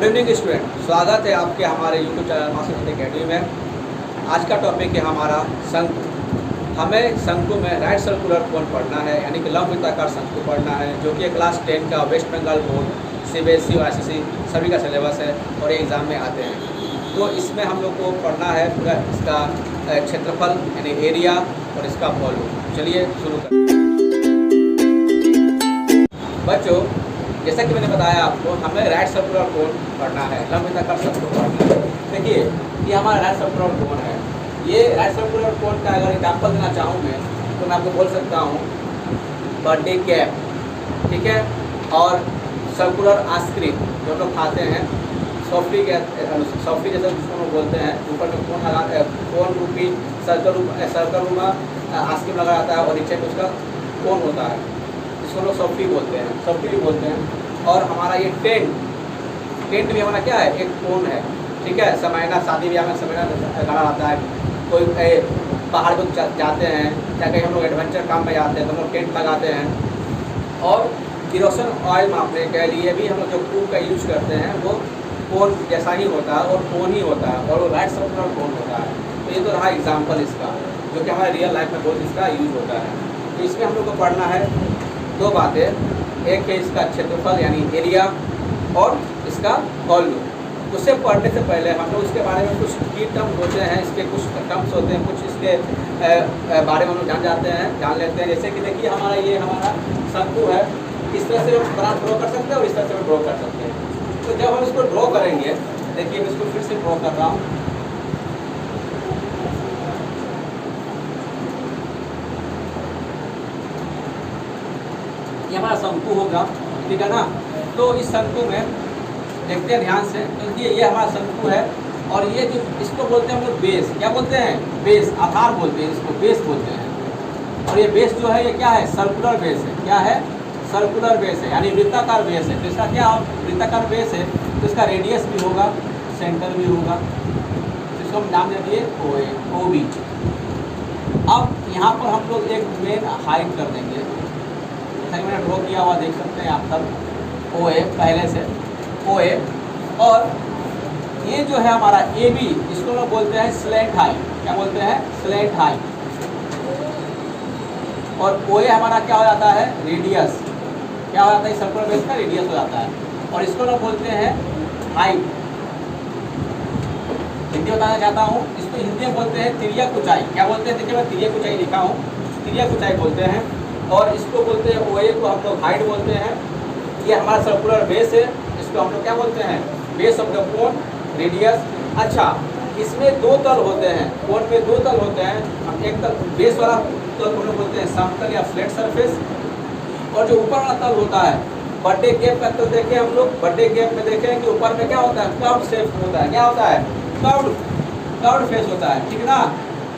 Good evening student, स्वागत है आपके हमारे यूट्यूब चैनल मास्टर गणित अकेडमी में। आज का टॉपिक है हमारा शंकु। हमें शंकु में राइट सर्कुलर कोन पढ़ना है, यानी कि लंब वृत्ताकार शंकु पढ़ना है, जो कि क्लास 10 का वेस्ट बंगाल बोर्ड CBSE और ICSE सभी का सिलेबस है और ये एग्ज़ाम में आते हैं। तो इसमें हम लोग को पढ़ना है पूरा इसका क्षेत्रफल यानी एरिया और इसका वॉल्यूम। चलिए शुरू करें। बच्चों, जैसा कि मैंने बताया आपको, हमें राइट सर्कुलर कोन पढ़ना है, लंब वृत्ताकार शंकु पढ़ना है। देखिए, ये हमारा राइट सर्कुलर कोन है। ये राइट सर्कुलर कोन का अगर एग्जाम्पल देना चाहूँ मैं, तो मैं आपको बोल सकता हूँ बर्थडे कैप, ठीक है, और सर्कुलर आइसक्रीम जो हम लोग खाते हैं, सॉफ्टी जैसे जिसको हम बोलते हैं, ऊपर में कोन लगाते हैं, कोन रूपी सर्कल रूपा आइसक्रीम लगा जाता है और नीचे में उसका कोन होता है, इसको लोग सॉफ्टी बोलते हैं, सॉफ्टी भी बोलते हैं। और हमारा ये टेंट भी हमारा क्या है, एक कोन है, ठीक है। समयना, शादी ब्याह में समयना लगा जाता है, कोई पहाड़ पर जाते हैं, या कहीं हम लोग एडवेंचर काम में जाते हैं तो हम लोग टेंट लगाते हैं। और किरोसिन ऑयल मापने के लिए भी हम लोग जो ट्यूब का यूज करते हैं वो कोन जैसा ही होता है और कोन ही होता है, और वो राइट सर्कुलर कोन होता है। तो ये तो रहा एग्जाम्पल इसका, जो कि हमारे रियल लाइफ में बहुत इसका यूज होता है। तो इसमें हम लोग को पढ़ना है दो बातें, एक है इसका क्षेत्रफल यानी एरिया और इसका वॉल्यूम। उससे पढ़ने से पहले हम लोग इसके बारे में कुछ की टर्म होते हैं, इसके कुछ टर्म्स होते हैं, कुछ इसके बारे में हम लोग जान लेते हैं। जैसे कि देखिए, हमारा शंकु है, इस तरह से हम बना ड्रॉ कर सकते हैं और इस तरह से हम ड्रॉ कर सकते हैं। तो जब हम इसको ड्रॉ करेंगे, देखिए मैं इसको फिर से ड्रॉ कर रहा हूँ। ये हमारा शंकु होगा, ठीक है ना। तो इस शंकु में देखते हैं ध्यान से, तो ये हमारा शंकु है, और ये जो इसको बोलते हैं हम लोग बेस, क्या बोलते हैं, बेस, आधार बोलते हैं, इसको बेस बोलते हैं। और ये बेस जो है ये क्या है, सर्कुलर बेस है। क्या है, सर्कुलर बेस है, यानी वृत्ताकार बेस है। तो इसका क्या वृत्ताकार बेस है, तो इसका रेडियस भी होगा, सेंटर भी होगा, इसको हम नाम दे दिए OB। अब यहाँ पर हम लोग एक मेन हाइट कर देंगे, मैंने ड्रॉ किया हुआ देख सकते हैं आप सब, OA पहले से OA। और ये जो है हमारा AB, इसको लोग बोलते हैं स्लैंट हाइट। क्या बोलते हैं, स्लैंट हाइट। और OA हमारा क्या हो जाता है, रेडियस। क्या हो जाता है, सर्कुलर बेस का रेडियस हो जाता है। और इसको लोग बोलते हैं हाइट। हिंदी बताना चाहता हूँ, इसको हिंदी में बोलते हैं तिर्यक ऊंचाई। क्या बोलते हैं, देखिए मैं तिर्यक ऊंचाई लिखा हूँ, तिर्यक ऊंचाई बोलते हैं। और इसको बोलते हैं OA को हम लोग हाइट बोलते हैं। ये हमारा सर्कुलर बेस है, इसको हम लोग क्या बोलते हैं, base of the cone, radius. अच्छा, इसमें दो तल होते हैं, कोन में दो तल होते हैं। एक तल बेस वाला तल हम लोग बोलते हैं समतल या फ्लैट सरफेस, और जो ऊपर वाला तल होता है, बर्थडे गैप का तल देखें हम लोग, बर्थडे गैप में देखें कि ऊपर में क्या होता है, कर्व्ड शेप होता है। क्या होता है, कर्व्ड फेस होता है, ठीक ना,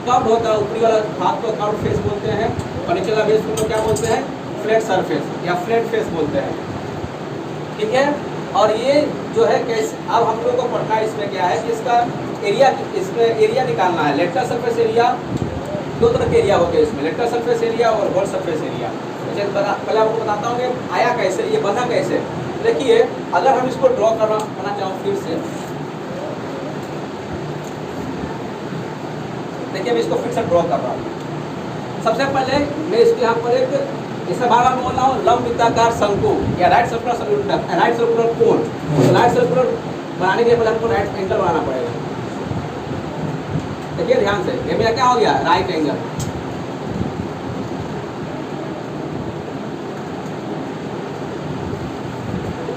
कर्व्ड होता है। ऊपरी वाला भाग को कर्व्ड फेस बोलते हैं, और नीचे वाला बेस को क्या बोलते हैं, फ्लैट सरफेस या फ्लैट फेस बोलते हैं, ठीक है। और ये जो है कैसे, अब हम लोग को पढ़ना है इसमें क्या है कि इसका एरिया, इसमें एरिया निकालना है। लेटरल सरफेस एरिया, दो तरह के एरिया होते हैं इसमें, लेटरल सरफेस एरिया और होल सरफेस एरिया। पहले आपको बताता हूँ कि आया कैसे, ये बना कैसे। देखिए, अगर हम इसको ड्रॉ करना चाहूँ फिर से, देखिए मैं इसको फिर से ड्रॉ कर रहा हूँ। सबसे पहले मैं इसके यहाँ पर एक इसे भाग में बोल रहा हूँ लंब वृत्ताकार शंकु या right circular cone. Right circular बनाने के लिए पहले हमको राइट एंगल बनाना पड़ेगा। देखिए ध्यान से, ये मेरा क्या हो गया, राइट एंगल।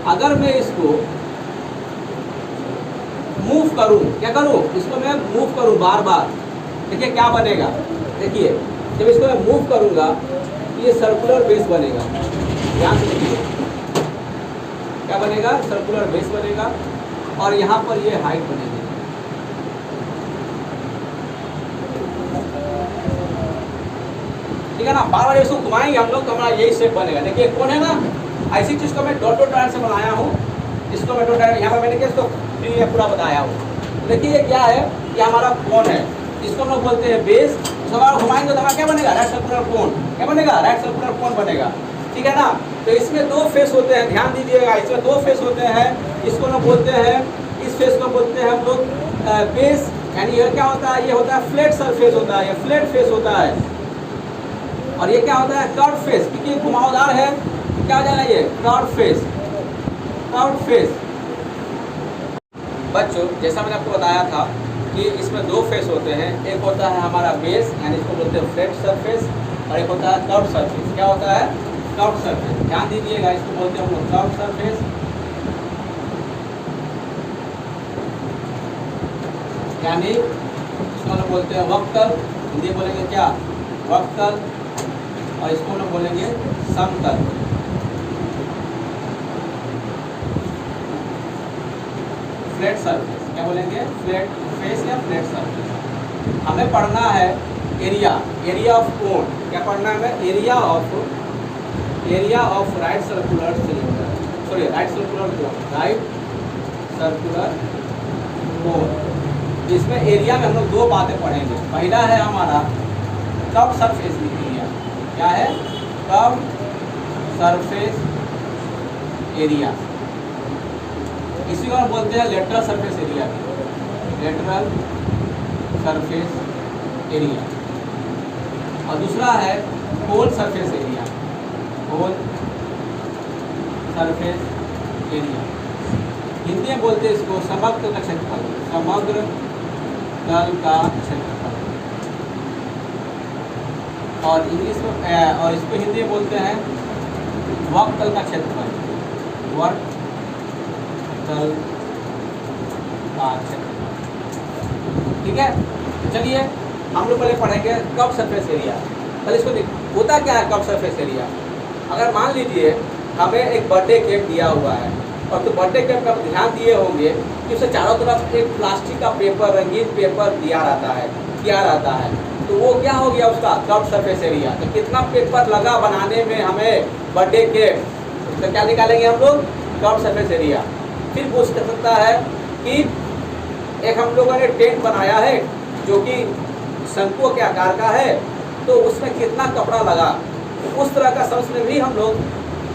अगर मैं इसको मूव करूं, क्या करूं, इसको मैं मूव करूं बार बार, देखिए क्या बनेगा। देखिए जब इसको मैं मूव करूंगा, ये सर्कुलर बेस बनेगा। ध्यान से देखिए, क्या बनेगा, सर्कुलर बेस बनेगा, और यहाँ पर ये हाइट बनेगी। ठीक है ना, बार बार इसको घुमाएंगे हम लोग तो हमारा यही शेप बनेगा। देखिए कौन है ना, ऐसी चीज को मैं डॉट डॉट से बनाया हूँ, इसको मैं डॉट, यहाँ पर मैंने क्या इसको पूरा बताया हूँ। देखिए ये क्या है, ये हमारा कोन है, इसको हम लोग बोलते हैं बेस। इसको बार घुमाएंगे तो हमारा क्या बनेगा, राइट सर्कुलर कोन। क्या बनेगा, राइट सर्कुलर कोन बनेगा। ठीक है ना। तो इसमें दो फेस होते हैं, ध्यान दीजिएगा, इसमें दो फेस होते हैं। इसको लोग बोलते हैं, इस फेस को बोलते हैं हम लोग बेस, यानी ये क्या होता है, ये होता है फ्लैट सरफेस होता है, ये फ्लैट फेस होता है। और ये क्या होता है, कर्व फेस, क्योंकि घुमावदार है, क्या हो जाएगा ये कर्व फेस, कर्व फेस। बच्चों जैसा मैंने आपको बताया था कि इसमें दो फेस होते हैं, एक होता है हमारा बेस, यानी इसको बोलते हैं फ्लैट सरफेस, और एक होता है कर्व सरफेस। क्या होता है, कर्व सरफेस। ध्यान दीजिएगा, इसको बोलते हैं हम लोग कर्व सरफेस, यानी इसको हम लोग बोलते हैं वक्तल, हिंदी बोलेंगे क्या, वक्तल, और इसको हम लोग बोलेंगे समतल। फ्लैट सरफेस, क्या बोलेंगे, फ्लैट फेस या फ्लैट सरफेस। हमें पढ़ना है एरिया, एरिया ऑफ कोन। क्या पढ़ना है हमें, area of right circular cylinder, sorry right circular cone, right circular कोन। इसमें एरिया में हम लोग दो बातें पढ़ेंगे। पहला है हमारा कर्व सरफेस एरिया, क्या है, कर्व सरफेस एरिया। इसी को हम बोलते हैं lateral surface area, lateral surface area. और दूसरा है कोन सरफेस एरिया, कोन सरफेस एरिया। हिंदी में बोलते हैं इसको समग्र तल का क्षेत्रफल, समग्र तल का क्षेत्रफल। और इंग्लिश में और इसको हिंदी में बोलते हैं वक्र तल का क्षेत्रफल, वक्र तल का क्षेत्रफल। ठीक है, चलिए हम लोग पहले पढ़ेंगे कर्व सरफेस एरिया। पहले इसको होता क्या है कर्व सरफेस एरिया। अगर मान लीजिए हमें एक बर्थडे केक दिया हुआ है, और तो बर्थडे केक का ध्यान दिए होंगे कि उसे चारों तरफ एक प्लास्टिक का पेपर, रंगीन पेपर दिया रहता है, किया रहता है। तो वो क्या हो गया उसका कर्व सरफेस एरिया। तो कितना पेपर लगा बनाने में हमें बर्थडे केक, तो क्या निकालेंगे हम लोग, कर्व सरफेस एरिया। फिर पूछ सकता है कि एक हम लोगों ने टेंट बनाया है जो कि शंकुओं के आकार का है, तो उसमें कितना कपड़ा लगा। तो उस तरह का शब्द में भी हम लोग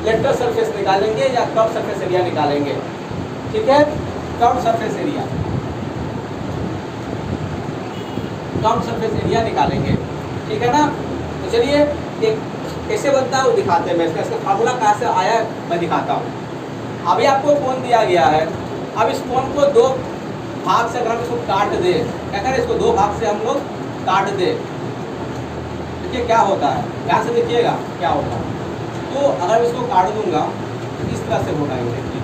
लेटरल सरफेस निकालेंगे या कर्व सरफेस एरिया निकालेंगे। ठीक है, curve surface area, curve surface area निकालेंगे। ठीक है ना। तो चलिए एक कैसे बनता है वो दिखाते हैं। मैं इसका फार्मूला कहाँ से आया मैं दिखाता हूँ। अभी आपको कोन दिया गया है, अब इस कोन को दो भाग से अगर हम इसको काट दे, क्या करें, इसको दो भाग से हम लोग काट दे, देखिए क्या होता है, ध्यान से देखिएगा क्या होता है। तो अगर मैं इसको काट दूंगा तो इस तरह से होगा ये, देखिए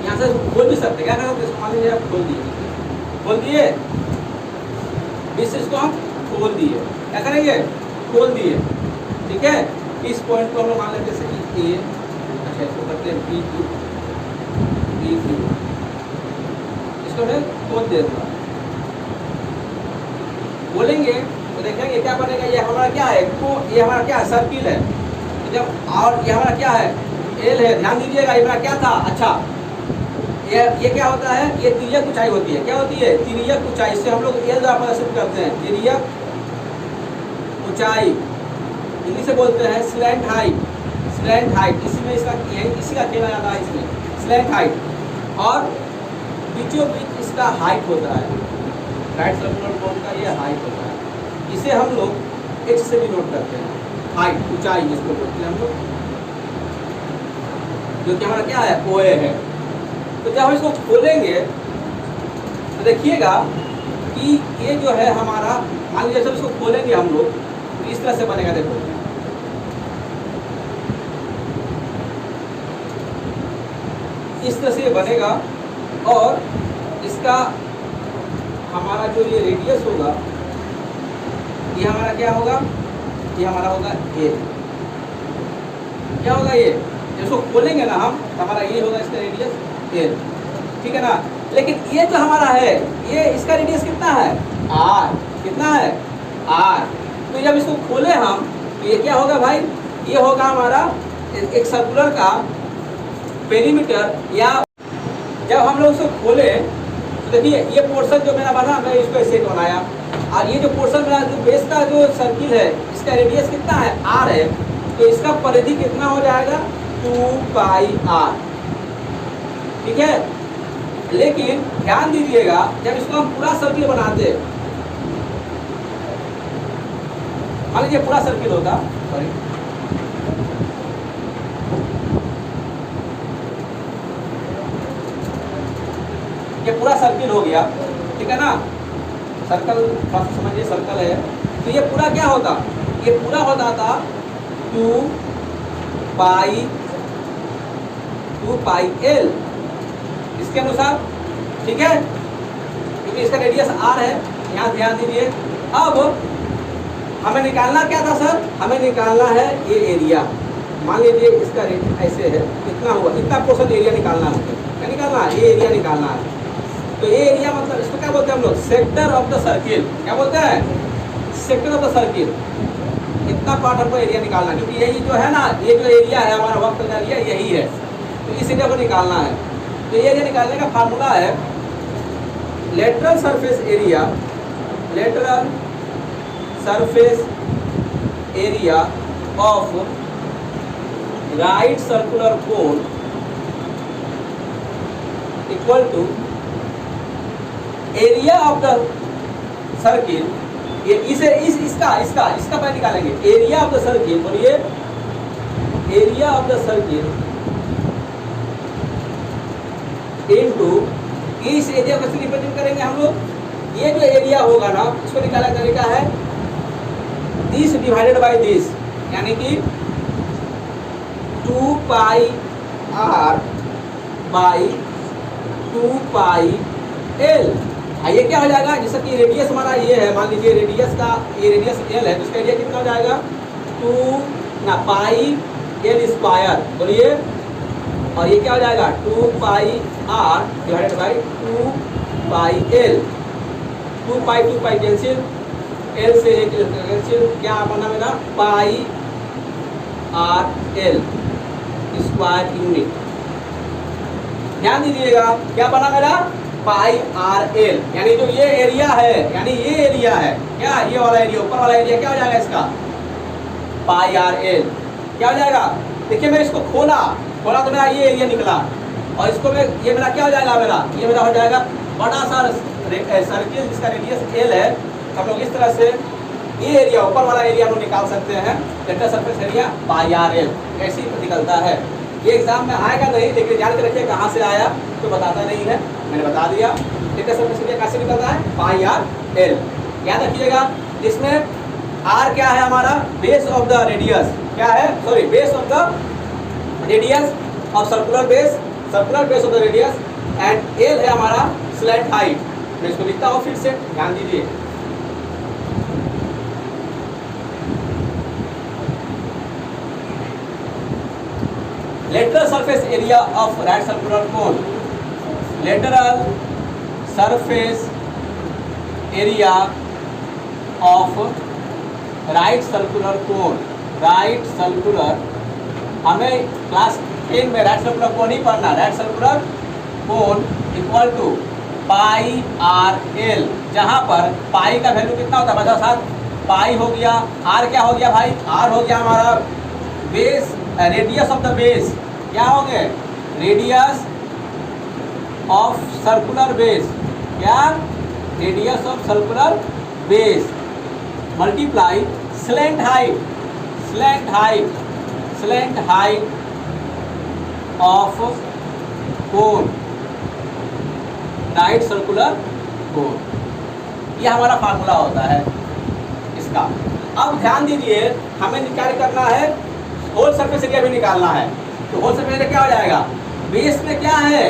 यहाँ से खोल भी सकते, क्या करें, इसको मान लीजिए आप खोल दिए, खोल दिए, बीच से इसको हम खोल दिए, क्या करेंगे, खोल दिए। ठीक है, इस पॉइंट को हम लोग मान लेते जैसे कि ए, अच्छा इसको करते हैं बी क्यू, बी क्यू, इसको मैं खोल दे दूँगा। बोलेंगे तो देखेंगे क्या बनेगा, ये हमारा क्या है, तो ये हमारा क्या है, सर्किल है। जब और ये हमारा क्या है, एल है। ध्यान दीजिएगा ये हमारा क्या था, अच्छा ये क्या होता है, ये तिर्यक ऊंचाई होती है, क्या होती है, तिर्यक ऊंचाई। इससे हम लोग एल द्वारा प्रदर्शित करते हैं, तिर्यक ऊंचाई, इंग्लिश से बोलते हैं स्लैंट हाइट, स्लैंट हाइट। इसी में इसका इसी का कहना जाता है, इसमें स्लैंट हाइट। और बीचों बीच इसका हाइट होता है, राइट सर्कुलर कोन का ये हाइट होता है। इसे हम लोग एच से भी नोट करते हैं, हाइट, ऊंचाई जिसको बोलते हैं हम लोग, जो कि हमारा क्या है, ओए है। तो जब हम इसको खोलेंगे तो देखिएगा कि ये जो है हमारा, मान लीजिए जब इसको खोलेंगे हम लोग तो इस तरह से बनेगा, देखो इस तरह से बनेगा। और इसका हमारा जो ये रेडियस होगा, ये हमारा क्या होगा, ये हमारा होगा ए, क्या होगा ये, इसको खोलेंगे ना हम तो हमारा ये होगा इसका रेडियस एल। ठीक है ना। लेकिन ये जो हमारा है, ये इसका रेडियस कितना है, आर, कितना है, आर। तो जब इसको खोले हम तो ये क्या होगा भाई, ये होगा हमारा एक सर्कुलर का पेरीमीटर या जब हम लोग उसको खोले तो देखिए ये पोर्शन जो मेरा बना, मैं इसको ऐसे बनाया, और ये जो पोर्शन मेरा जो बेस का जो सर्किल है इसका रेडियस कितना है, आर है, तो इसका परिधि कितना हो जाएगा, 2πr। ठीक है, लेकिन ध्यान दीजिएगा जब इसको हम पूरा सर्किल बनाते, मान लीजिए पूरा सर्किल होता, सॉरी ये पूरा सर्किल हो गया, ठीक है ना, सर्कल थोड़ा सा समझिए, सर्कल है, तो ये पूरा क्या होता, ये पूरा होता था 2πl इसके अनुसार। ठीक है, क्योंकि इसका रेडियस r है, यहाँ ध्यान दीजिए। अब हमें निकालना क्या था सर, हमें निकालना है ये एरिया, मान लीजिए इसका ऐसे है, इतना हुआ, इतना पोर्शन एरिया निकालना है, क्या निकालना है, ये एरिया निकालना है। तो ये एरिया मतलब इसको क्या बोलते हैं हम लोग, सेक्टर ऑफ द सर्किल, क्या बोलते हैं, सेक्टर ऑफ द सर्किल। इतना पार्ट हमको एरिया निकालना, क्योंकि यही जो है ना, ये जो एरिया है हमारा वक्त का एरिया यही है, तो इस एरिया को निकालना है। तो ये एरिया निकालने का फार्मूला है lateral surface area, lateral surface area of right circular cone equal to area of the circle. ये इसे इसका पहले निकालेंगे, एरिया ऑफ द सर्किल, बोलिए area of the circle into, इस एरिया को रिप्रेजेंट करेंगे हम लोग, ये जो एरिया होगा ना इसको निकालने का तरीका है दिस डिवाइडेड बाय दिस, यानी कि 2πr बाई 2πl। ये क्या हो जाएगा, जैसे कि रेडियस हमारा ये है, मान लीजिए रेडियस का ये रेडियस l है, तो इसका एरिया कितना हो जाएगा, 2πl², बोलिए, और ये क्या हो जाएगा 2πr divided by 2πl, 2π cancel, l से एक कैंसिल, क्या बना मेरा πrl स्क्वायर यूनिट। ध्यान दीजिएगा क्या बना मेरा, πrl, यानी जो ये एरिया है, यानी ये एरिया है क्या, ये वाला एरिया, ऊपर वाला एरिया क्या हो जाएगा इसका, πrl क्या हो जाएगा। देखिए मैं इसको खोला तो मेरा ये एरिया निकला, और इसको मैं ये मेरा क्या हो जाएगा, ये मेरा हो जाएगा बड़ा सा सर्किल जिसका रेडियस l है। हम लोग इस तरह से ये एरिया, ऊपर वाला एरिया हम लोग निकाल सकते हैं, लेटरल सरफेस एरिया πrl, ऐसे ही निकलता है। ये एग्जाम में आएगा नहीं, लेकिन जान के रखिए कहाँ से आया तो बताता नहीं है, मैंने बता दिया। लेटरल सरफेस एरिया कैसे निकलता है, πrl, याद रखिएगा। इसमें r क्या है हमारा, बेस ऑफ द रेडियस, क्या है, sorry base of the radius of circular base of the radius, and l है हमारा स्लैंट हाइट। मैं इसको लिखता हूँ फिर से, ध्यान दीजिए। Lateral surface area of right circular cone, lateral surface area of right circular cone, right circular, हमें क्लास 10 में राइट सर्कुलर कोन ही पढ़ना, right circular cone equal to πrl, जहाँ पर पाई का वैल्यू कितना होता है, बता साथ, पाई हो गया, आर क्या हो गया भाई, आर हो गया हमारा base, radius of the base, क्या हो गए, रेडियस ऑफ सर्कुलर बेस, क्या, radius of circular base multiply slant height, slant height of cone, right circular कोन। ये हमारा फार्मूला होता है इसका। अब ध्यान दीजिए, हमें क्या करना है, होल सरफेस एरिया भी निकालना है। तो होल सरफेस एरिया क्या हो जाएगा, बेस में क्या है,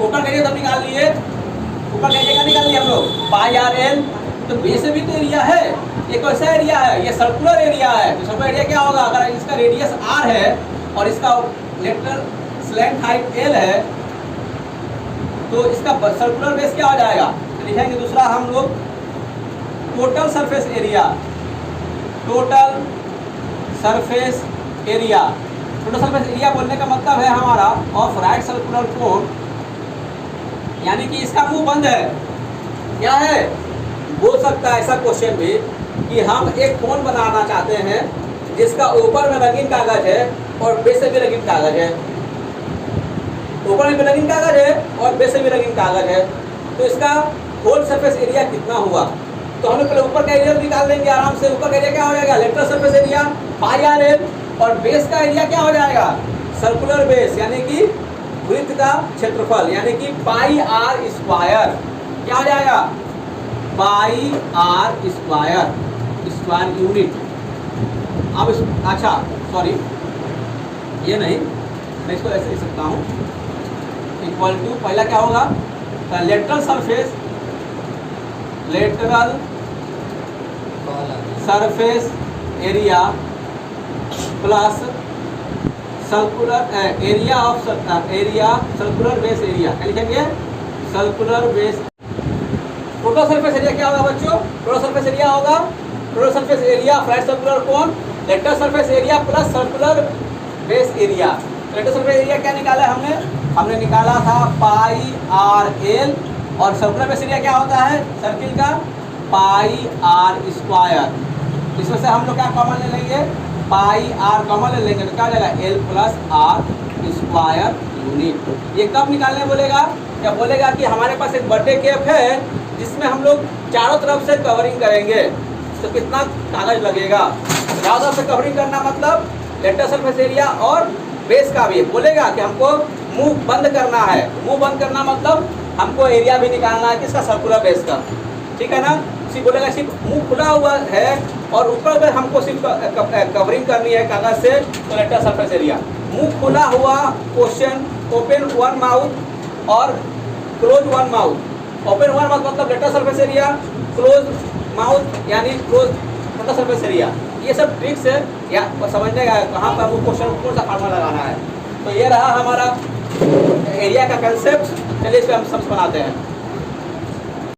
ऊपर का एरिया तो निकाल लिए, ऊपर का एरिया क्या निकाल लिया हम लोग, πrl, तो बेस में भी तो एरिया है, ये कैसा एरिया है, ये सर्कुलर एरिया है। तो सर्कुलर एरिया क्या होगा, अगर इसका रेडियस r है और इसका लेटरल स्लैंट हाइट l है, तो इसका सर्कुलर बेस क्या हो जाएगा, तो लिखेंगे दूसरा हम लोग total surface area, total surface area बोलने का मतलब है हमारा ऑफ राइट सर्कुलर कोन यानी कि इसका मुंह बंद है। क्या है? बोल सकता है ऐसा क्वेश्चन भी कि हम एक कोन बनाना चाहते हैं जिसका ऊपर में रंगीन कागज है और बेस से भी रंगीन कागज है, ऊपर में भी रंगीन कागज है और बेस से भी रंगीन कागज है। तो इसका होल सरफेस एरिया कितना हुआ? तो हम लोग पहले ऊपर का एरिया निकाल लेंगे आराम से। ऊपर का एरिया क्या हो जाएगा? Lateral surface area pi R L, और बेस का एरिया क्या हो जाएगा? सर्कुलर बेस यानी कि वृत्त का क्षेत्रफल, यानी कि पाई आर स्क्वायर। क्या हो जाएगा? पाई आर स्क्वायर, स्क्वायर यूनिट। अब अच्छा सॉरी, ये नहीं, मैं इसको ऐसे लिख सकता हूँ, इक्वल टू पहला क्या होगा? Lateral surface, lateral surface area plus circular area of area, circular base area. क्या लिखेंगे? Circular base. Total surface area क्या होगा बच्चों? टोटल सरफेस एरिया होगा, total surface area of right circular cone, lateral surface area plus circular base area. Lateral surface area क्या निकाला हमने? हमने निकाला था पाई आर एल, और सर्कुलर बेस एरिया क्या होता है सर्किल का? पाई आर स्क्वायर। इसमें से हम लोग क्या कॉमन ले लेंगे? पाई आर कॉमन ले लेंगे तो क्या हो जाएगा? L plus R square unit. ये कब निकालने बोलेगा? क्या बोलेगा कि हमारे पास एक बर्थडे केक है जिसमें हम लोग चारों तरफ से कवरिंग करेंगे, तो कितना कागज लगेगा? चारों तरफ से कवरिंग करना मतलब लेटरल सरफेस एरिया और बेस का भी बोलेगा कि हमको मुंह बंद करना है। मुंह बंद करना मतलब हमको एरिया भी निकालना है किसका? सर्कुलर बेस का। ठीक है ना? सिर्फ बोलेगा सिर्फ मुंह खुला हुआ है और ऊपर अगर हमको सिर्फ कवरिंग करनी है कागज से तो लेटरल सरफेस एरिया। मुंह खुला हुआ क्वेश्चन, ओपन वन माउथ और close one mouth. Open one mouth मतलब lateral surface area, close mouth यानी क्लोज लेटरल सरफेस एरिया। ये सब ट्रिक्स है या समझने का कहाँ पर हमको क्वेश्चन कौन सा फार्मूला लगाना है। तो ये रहा हमारा एरिया का कंसेप्ट। चलिए इस पर हम सब बनाते हैं।